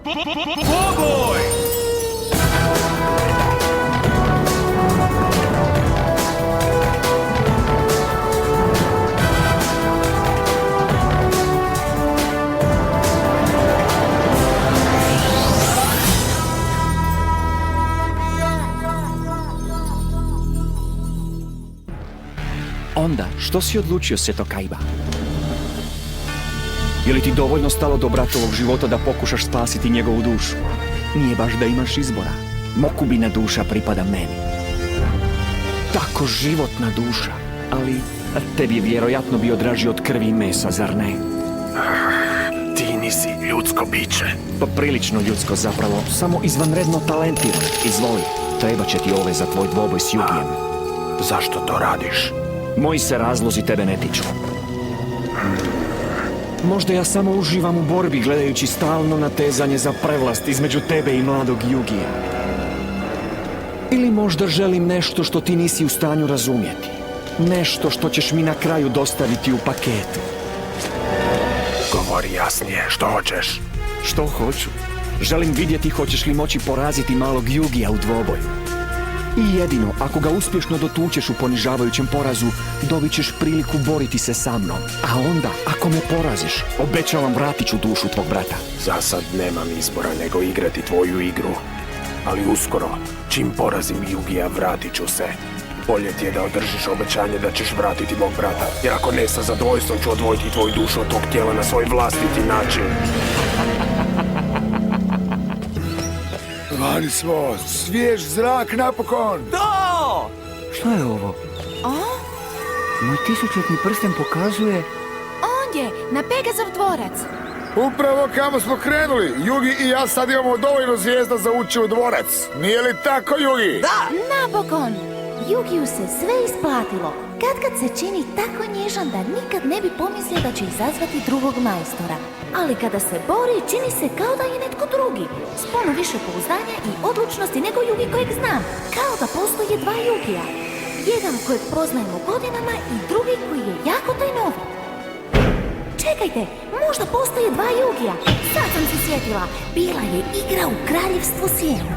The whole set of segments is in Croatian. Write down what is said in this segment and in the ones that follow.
Poboj! Onda, što si odlučio, Sveto Kaiba? Je li ti dovoljno stalo do bratovog života da pokušaš spasiti njegovu dušu? Nije baš da imaš izbora. Mokubina duša pripada meni. Tako životna duša, ali tebi je vjerojatno bio draži od krvi i mesa, zar ne? Ti nisi ljudsko biće. Pa prilično ljudsko zapravo, samo izvanredno talentiran. Izvoli, treba će ti ove za tvoj dvoboj s Jugijem. Zašto to radiš? Moji se razlozi tebe ne tiču. Možda ja samo uživam u borbi gledajući stalno natezanje za prevlast između tebe i mladog Jugija. Ili možda želim nešto što ti nisi u stanju razumjeti. Nešto što ćeš mi na kraju dostaviti u paketu. Govori jasnije, što hoćeš? Što hoću? Želim vidjeti hoćeš li moći poraziti malog Jugija u dvoboju. I jedino, ako ga uspješno dotučeš u ponižavajućem porazu, dobit ćeš priliku boriti se sa mnom. A onda, ako me poraziš, obećavam vratit ću dušu tvog brata. Za sad nemam izbora nego igrati tvoju igru. Ali uskoro, čim porazim Jugija, vratit ću se. Bolje ti je da održiš obećanje da ćeš vratiti mog brata. Jer ako ne, sa zadovoljstvom ću odvojiti tvoju dušu od tog tijela na svoj vlastiti način. Vani smo, svjež zrak napokon! To! Šta je ovo? Moj tisućljetni prsten pokazuje... Ondje, na Pegazov dvorac. Upravo kamo smo krenuli. Jugi i ja sad imamo dovoljno zvijezda za ući u dvorac. Nije li tako, Jugi? Da! Napokon! Jugiju se sve isplatilo. Kad se čini tako nježan da nikad ne bi pomislio da će izazvati drugog majstora. Ali kada se bori, čini se kao da je netko drugi. S puno više pouzdanja i odlučnosti nego Jugi kojeg znam. Kao da postoje dva Jugija. Jedan kojeg poznajemo godinama i drugi koji je jako tajnovit. Čekajte, možda postoje dva Jugija. Sad sam se sjetila. Bila je igra u Kraljevstvu Sjena.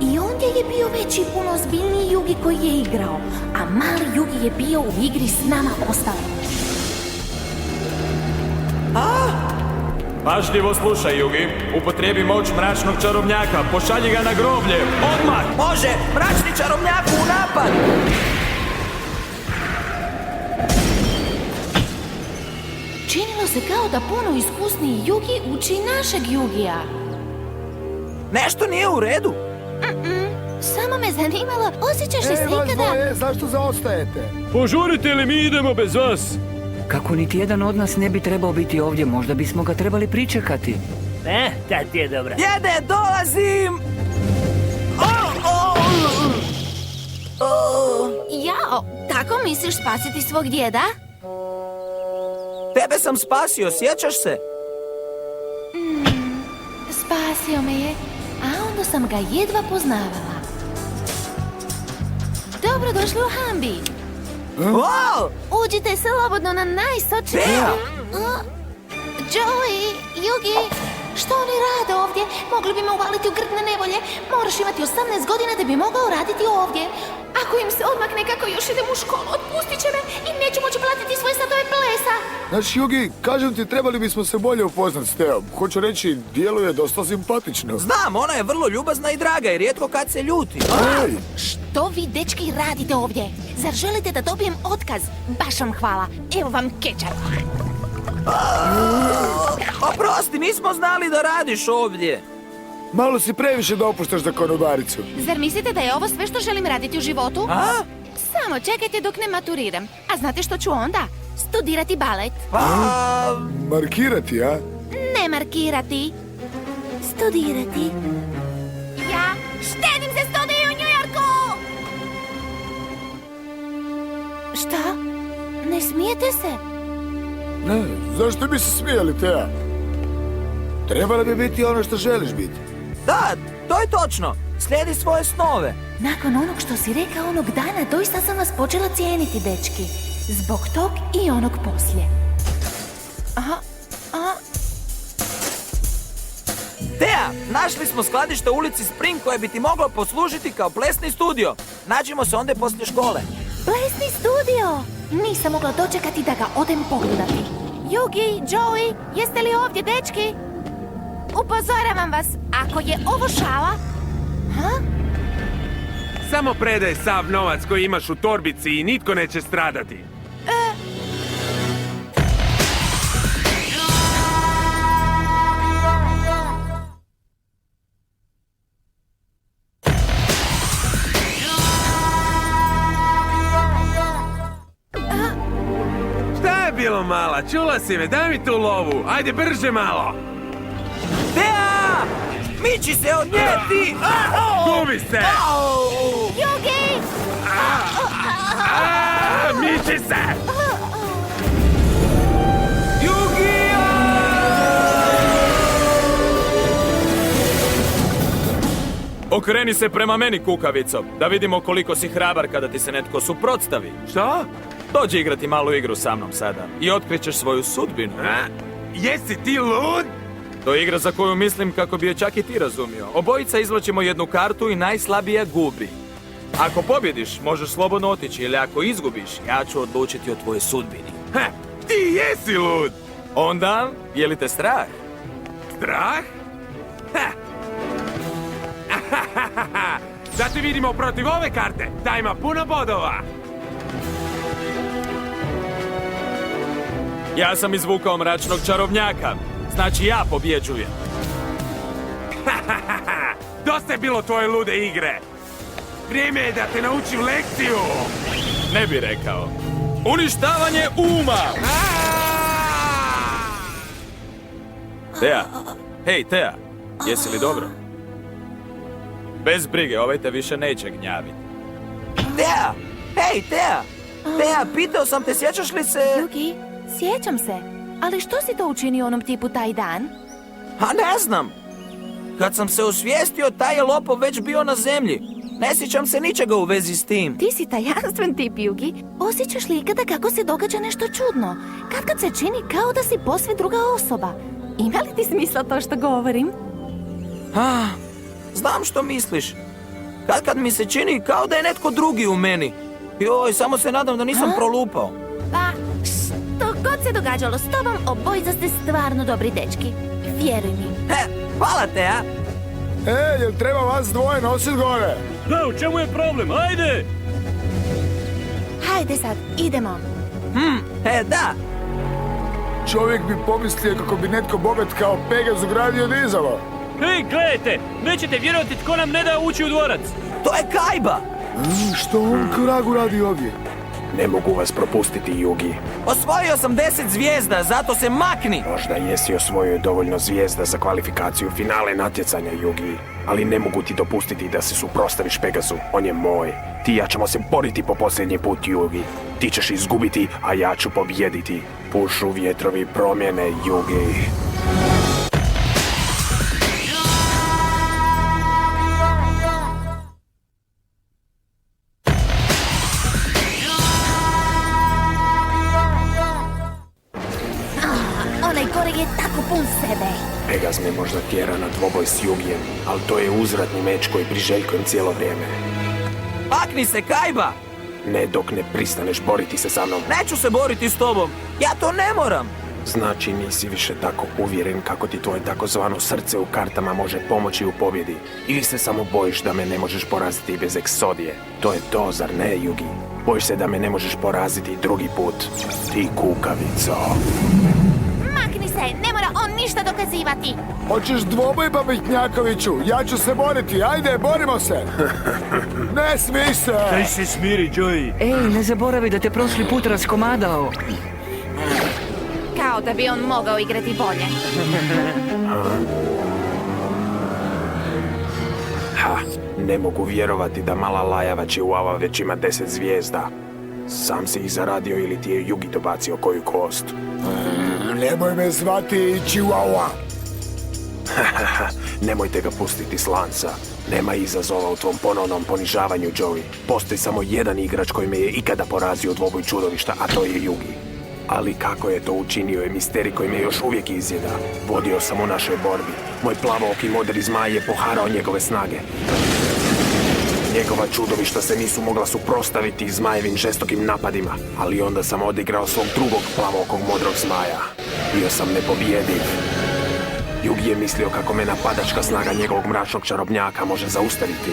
I ondje je bio veći, puno ozbiljniji Jugi koji je igrao. A mali Jugi je bio u igri s nama ostalima. Pažljivo slušaj, Jugi. Upotrijebi moć mračnog čarobnjaka. Pošalji ga na groblje. Odmah! Može! Mračni čarobnjak u napad! Činilo se kao da puno iskusniji Jugi uči našeg Jugija. Nešto nije u redu. Samo me zanimalo, osjećaš li se vas ikada... dvoje, zašto zaostajete? Požurite li mi idemo bez vas? Kako niti jedan od nas ne bi trebao biti ovdje, možda bismo ga trebali pričekati. Tad ti je dobra. Djede, dolazim! Jao, tako misliš spasiti svog djeda? Tebe sam spasio, sjećaš se? Spasio me je, a onda sam ga jedva poznavala. Dobrodošli u Hambi. Wow! Uđite slobodno na najsočnije. Bea! Joey, Jugi, što oni rade ovdje? Mogli bi me uvaliti u grdne nevolje. Moraš imati 18 godina da bi mogao raditi ovdje. Ako im se odmakne kako još idem u školu, otpustit će me i neću moći platiti svoje satove plesa. Znači, Jugi, kažem ti, trebali bismo se bolje upoznat s Teom. Hoću reći, djeluje dosta simpatično. Znam, ona je vrlo ljubazna i draga i rijetko kad se ljuti. Ej, Što vi, dečki, radite ovdje? Zar želite da dobijem otkaz? Baš vam hvala. Evo vam kečap. Oprosti, nismo znali da radiš ovdje. malo si previše dopuštaš za konobaricu. Zar mislite da je ovo sve što želim raditi u životu? A? Samo čekajte dok ne maturiram. A znate što ću onda? Studirati balet. Pa... Markirati, a? Ne markirati. Studirati. Ja štedim za studije u New Yorku! Šta? Ne smijete se? Ne, zašto bi se smijeli, Teja? Trebala bi biti ono što želiš biti. Da, to je točno. Slijedi svoje snove. Nakon onog što si rekao onog dana, doista sam vas počela cijeniti, dečki. Zbog tog i onog poslije. Aha, aha. Teja, našli smo skladište u ulici Spring koje bi ti moglo poslužiti kao plesni studio. Nađemo se onda poslije škole. Plesni studio! Nisam mogla dočekati da ga odem pogledati. Yugi, Joey, jeste li ovdje, dečki? Upozoravam vas, ako je ovo šala... Ha? Samo predaj sav novac koji imaš u torbici i nitko neće stradati. Šta je bilo, mala? Čula si me, daj mi tu lovu. Ajde, brže malo. Teja! Miči se od nje, ti! Gubi se! Yugi! Miči se! Okreni se prema meni, kukavico, da vidimo koliko si hrabar kada ti se netko suprotstavi. Što? Dođi igrati malu igru sa mnom sada i otkrićeš svoju sudbinu. Jesi ti lud? To je igra za koju mislim kako bi je čak i ti razumio. Obojica izvlačimo jednu kartu i najslabija gubi. Ako pobjediš, možeš slobodno otići, ili ako izgubiš, ja ću odlučiti o tvojoj sudbini. Ti jesi lud! Onda, je li te strah? Strah? Da ti vidimo protiv ove karte, ta ima puno bodova. Ja sam izvukao mračnog čarobnjaka, znači ja pobjeđujem. Dosta je bilo tvoje lude igre. Vrijeme je da te naučim lekciju. Ne bi rekao. Uništavanje uma! Teja, hej Teja, jesi li dobro? Bez brige, ovaj te više neće gnjaviti. Teja! Hej, Teja! Teja, pitao sam te, sjećaš li se... Yugi, sjećam se. Ali što si to učinio onom tipu taj dan? A ne znam. Kad sam se osvijestio, taj je lopov već bio na zemlji. Ne sjećam se ničega u vezi s tim. Ti si tajanstven tip, Yugi. Osjećaš li ikada kako se događa nešto čudno? Kad se čini kao da si posve druga osoba. Ima li ti smisla to što govorim? Znam što misliš. Kad mi se čini kao da je netko drugi u meni. Joj, samo se nadam da nisam prolupao. Pa, što god se događalo s tobom, obojica ste stvarno dobri dečki. Vjeruj mi. Hvala, Teja. Jel treba vas dvoje nosit gore? Da, u čemu je problem? Ajde! Hajde sad, idemo. Da. Čovjek bi pomislio kako bi netko bogat kao Pegaz ugradio dizalo. Hej, gledajte! Nećete vjerovati tko nam ne da ući u dvorac. To je Kajba. Što on kragu radi ovdje? Ne mogu vas propustiti, Yugi. Osvojio sam 10 zvijezda, zato se makni. Možda jesi osvojio dovoljno zvijezda za kvalifikaciju finale natjecanja, Yugi. Ali ne mogu ti dopustiti da se suprotstaviš Pegazu. On je moj. Ti i ja ćemo se boriti po posljednji put, Yugi. Ti ćeš izgubiti, a ja ću pobjediti. Pušu vjetrovi promjene, Yugi. Onaj gore je tako pun sebe. Pegaz me možda tjera na dvoboj s Yugijem, ali to je uzvratni meč koji priželjkujem cijelo vrijeme. Makni se, Kajba! Ne dok ne pristaneš boriti se sa mnom. Neću se boriti s tobom. Ja to ne moram. Znači nisi više tako uvjeren kako ti tvoje takozvano srce u kartama može pomoći u pobjedi. Ili se samo bojiš da me ne možeš poraziti bez Eksodije. To je to, zar ne, Yugi? Bojiš se da me ne možeš poraziti drugi put. Ti kukavico. Makni se, ne mora on ništa dokazivati. Hoćeš dvoboj, Babitnjakoviću? Ja ću se boriti, ajde, borimo se! Ne smij se! Daj se smiri, Joey. Ej, ne zaboravi da te prošli put raskomadao. Kao da bi on mogao igrati bolje. Ne mogu vjerovati da mala lajava Chihuahua već ima 10 zvijezda. Sam si ih zaradio ili ti je Yugi dobacio koju kost? Nemoj me zvati Chihuahua. Nemojte ga pustiti s lanca. Nema izazova u tvom ponovnom ponižavanju, Joey. Postoji samo jedan igrač koji me je ikada porazio u dvoboj čudovišta, a to je Yugi. Ali kako je to učinio je misteri koji me još uvijek izjeda. Vodio sam u našoj borbi. Moj plavooki modri zmaj je poharao njegove snage. Njegova čudovišta se nisu mogla suprotstaviti zmajevim žestokim napadima, ali onda sam odigrao svog drugog plavookog modrog zmaja. Bio sam nepobjediv. Yugi je mislio kako me napadačka snaga njegovog mračnog čarobnjaka može zaustaviti.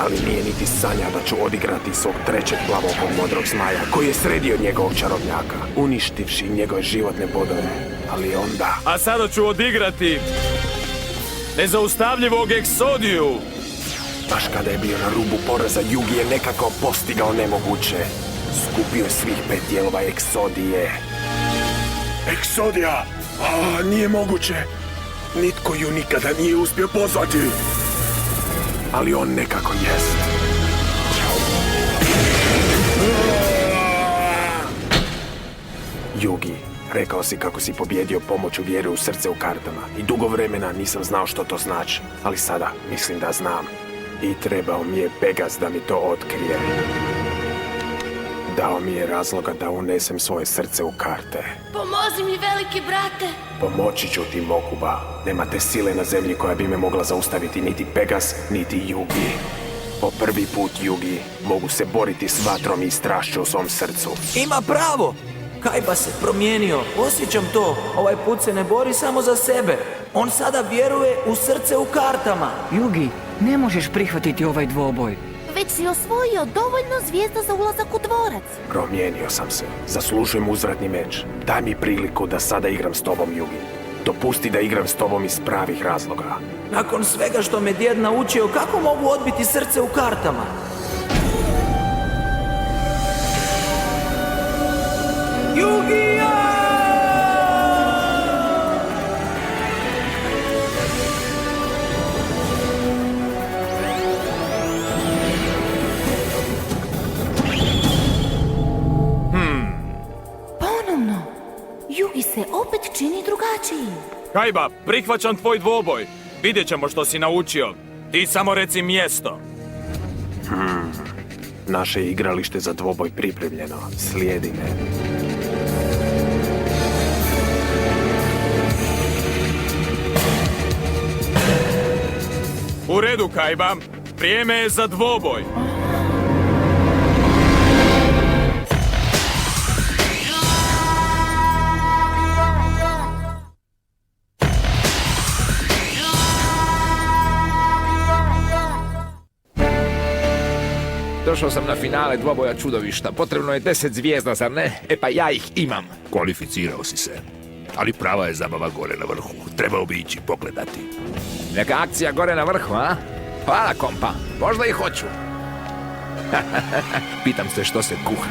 Ali nije niti sanja da ću odigrati svog trećeg plavookog modrog zmaja, koji je sredio njegovog čarobnjaka, uništivši njegove životne bodove. Ali onda... A sada ću odigrati nezaustavljivog Eksodiju. Baš kada je bio na rubu poraza, Yugi je nekako postigao nemoguće. Skupio je svih 5 dijelova Eksodije. Eksodija! A, nije moguće. Nitko ju nikada nije uspio pozvati. Ali on nekako jest. Yugi, rekao si kako si pobjedio pomoću vjere u srce u kartama. I dugo vremena nisam znao što to znači. Ali sada mislim da znam. I trebao mi je Pegas da mi to otkrije. Dao mi je razloga da unesem svoje srce u karte. Pomozi mi, veliki brate! Pomoći ću ti, Mokuba. Nema te sile na zemlji koja bi me mogla zaustaviti niti Pegas, niti Yugi. Po prvi put, Yugi, mogu se boriti s vatrom i strašću u svom srcu. Ima pravo! Kaiba se promijenio, osjećam to. Ovaj put se ne bori samo za sebe. On sada vjeruje u srce u kartama. Yugi, ne možeš prihvatiti ovaj dvoboj. Već si osvojio dovoljno zvijezda za ulazak u dvorac. Promijenio sam se. Zaslužujem uzvratni meč. Daj mi priliku da sada igram s tobom, Yugi. Dopusti da igram s tobom iz pravih razloga. Nakon svega što me djed naučio, kako mogu odbiti srce u kartama? Yugija! Ponovno. Yugi se opet čini drugačiji. Kaiba, prihvaćam tvoj dvoboj. Vidjet ćemo što si naučio. Ti samo reci mjesto. Naše igralište za dvoboj pripremljeno. Slijedi me. U redu, Kaiba. Vrijeme je za dvoboj. Došao sam na finale dvoboja čudovišta. Potrebno je 10 zvijezda, zar ne? E pa ja ih imam. Kvalificirao si se. Ali prava je zabava gore na vrhu. Trebao bi ići pogledati. Neka akcija gore na vrhu, a? Hvala, kompa. Možda i hoću. Pitam se što se kuha.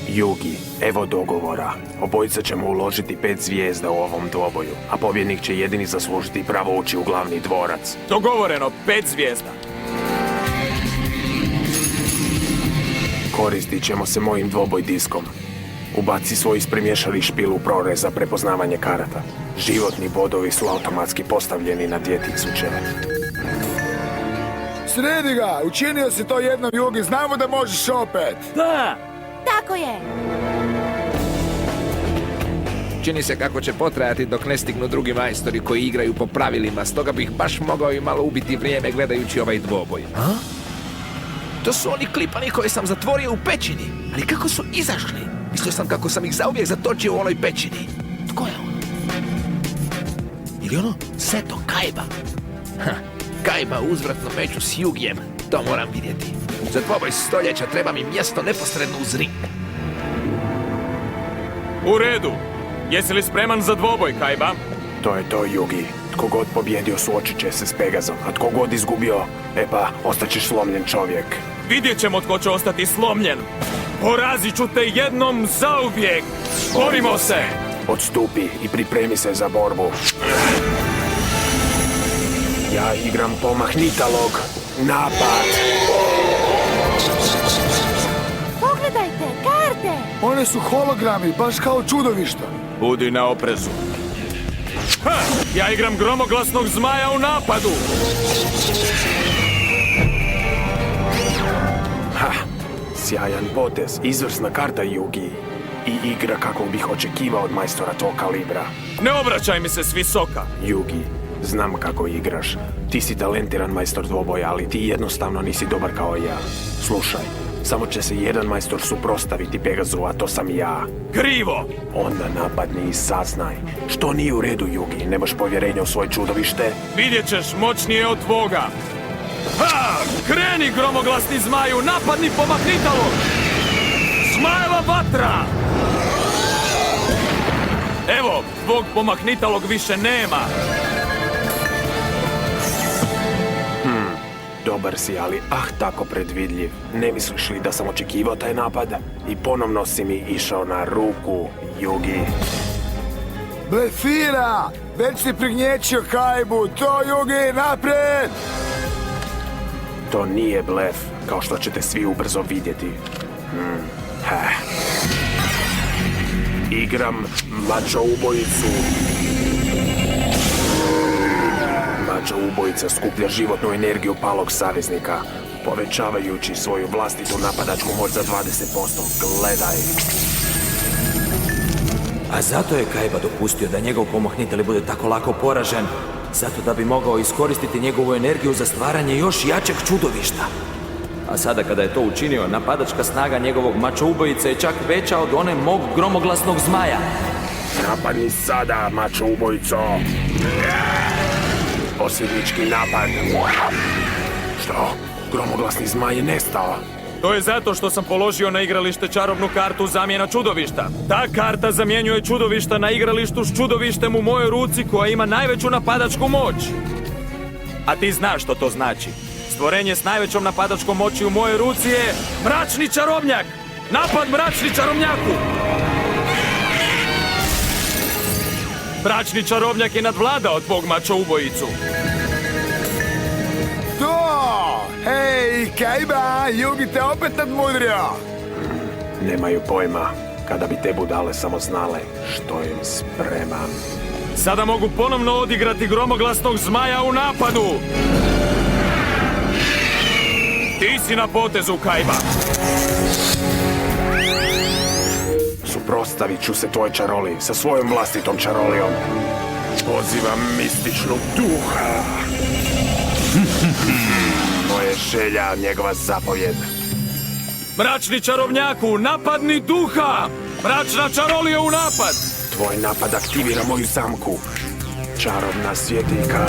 Yugi, evo dogovora. Obojica ćemo uložiti 5 zvijezda u ovom dvoboju, a pobjednik će jedini zaslužiti pravo ući u glavni dvorac. Dogovoreno, 5 zvijezda. Koristit ćemo se mojim dvoboj diskom. Ubaci svoj ispremješali špil u prorez za prepoznavanje karata. Životni bodovi su automatski postavljeni na 2000. Sredi ga, učinio si to jednom, Yugi, znamo da možeš opet. Da! Tako je. Čini se kako će potrajati dok ne stignu drugi majstori koji igraju po pravilima, stoga bih baš mogao i malo ubiti vrijeme gledajući ovaj dvoboj. A? To su oni klipani koje sam zatvorio u pećini. Ali kako su izašli? Mislio sam kako sam ih zauvijek zatočio u onoj pećini. Tko je on? Ili ono Seto Kaiba? Kaiba u uzvratnom meču s Yugijem. To moram vidjeti. Za dvoboj stoljeća treba mi mjesto neposredno uz ring. U redu. Jesi li spreman za dvoboj, Kaiba? To je to, Yugi. Tko god pobjedio suočit će se s Pegazom, a tko god izgubio, e pa, ostaćeš slomljen čovjek. Vidjet ćemo tko će ostati slomljen. Porazit ću te jednom zauvijek. Borimo se! Odstupi i pripremi se za borbu. Ja igram pomahnitalog. Napad! Ha! Ja igram gromoglasnog zmaja u napadu! Ha, sjajan potez, izvrsna karta Yugi. I igra kako bih očekivao od majstora tog kalibra. Ne obraćaj mi se s visoka! Yugi, znam kako igraš. Ti si talentiran majstor dvoboja, ali ti jednostavno nisi dobar kao ja. Slušaj, samo će se jedan majstor suprotstaviti Pegazu, a to sam ja. Krivo! Onda napadni i saznaj. Što nije u redu, Yugi? Nemaš povjerenja u svoje čudovište? Vidjet ćeš moćnije od tvoga! Ha! Kreni, gromoglasni zmaju, napadni pomaknitalog! Zmajeva vatra! Evo, tvog pomaknitalog više nema! Dobar si, ali tako predvidljiv. Ne misliš li da sam očekivao taj napad? I ponovno si mi išao na ruku, Yugi. Blefira! Već si prignječio Kaibu, to Yugi, naprijed! To nije blef, kao što ćete svi ubrzo vidjeti. Igram mačo ubojicu. Mačo ubojica skuplja životnu energiju palog saveznika, povećavajući svoju vlastitu napadačku moć za 20%. Gledaj. A zato je Kaiba dopustio da njegov pomahnitelj bude tako lako poražen. Zato da bi mogao iskoristiti njegovu energiju za stvaranje još jačeg čudovišta. A sada kada je to učinio, napadačka snaga njegovog mačo ubojice je čak veća od one mog gromoglasnog zmaja. Napadni sada, mačo ubojico. Posljednički napad. Što? Gromoglasni zmaj je nestao. To je zato što sam položio na igralište čarobnu kartu zamjena čudovišta. Ta karta zamjenjuje čudovišta na igralištu s čudovištem u mojoj ruci koja ima najveću napadačku moć. A ti znaš što to znači. Stvorenje s najvećom napadačkom moći u mojoj ruci je mračni čarobnjak! Napad mračni čarobnjaku! Mračni čarobnjak je nadvladao tvog mačo ubojicu. To! Hej, Kaiba, Yugi te opet nadmudrio! Nemaju pojma. Kada bi te budale samo znale što im spremam. Sada mogu ponovno odigrati gromoglasnog zmaja u napadu! Ti si na potezu, Kaiba! Suprotstavit ću se tvoj čaroli sa svojom vlastitom čarolijom. Pozivam mističnog duha. Moje želja, njegova zapovjed. Mračni čarobnjaku, napadni duha! Mračna čarolija u napad! Tvoj napad aktivira moju zamku. Čarobna svjetiljka.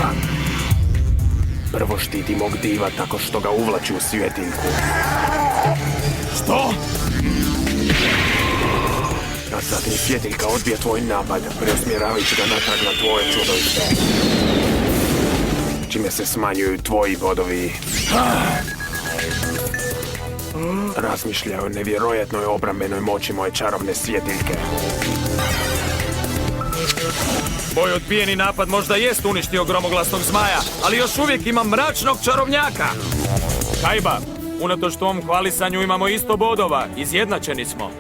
Prvo štiti mog diva tako što ga uvlači u svjetiljku. Što? A zatim svjetiljka odbija tvoj napad, preusmjeravajući ga natrag na tvoje čudovište. Čime se smanjuju tvoji bodovi. Razmišljaju o nevjerojatnoj obrambenoj moći moje čarobne svjetiljke. Moj odbijeni napad možda jest uništio gromoglasnog zmaja, ali još uvijek imam mračnog čarobnjaka. Kaiba, unatoč tom hvalisanju imamo isto bodova, izjednačeni smo.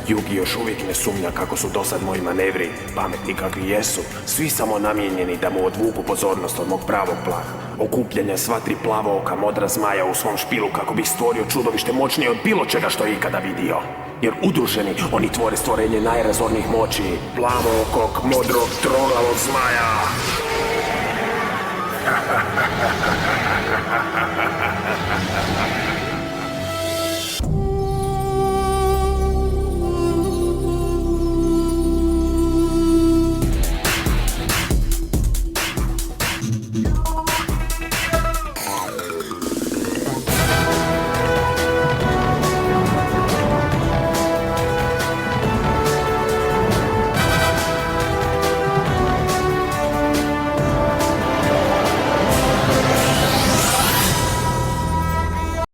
Yugi još uvijek ne sumnja kako su dosad moji manevri, pametni kakvi jesu, svi samo namijenjeni da mu odvuku pozornost od mog pravog plana. Okupljanje sva tri plavooka modra zmaja u svom špilu kako bih stvorio čudovište moćnije od bilo čega što je ikada vidio. Jer udruženi oni tvore stvorenje najrazornijih moći, plavookog modrog troglavog zmaja.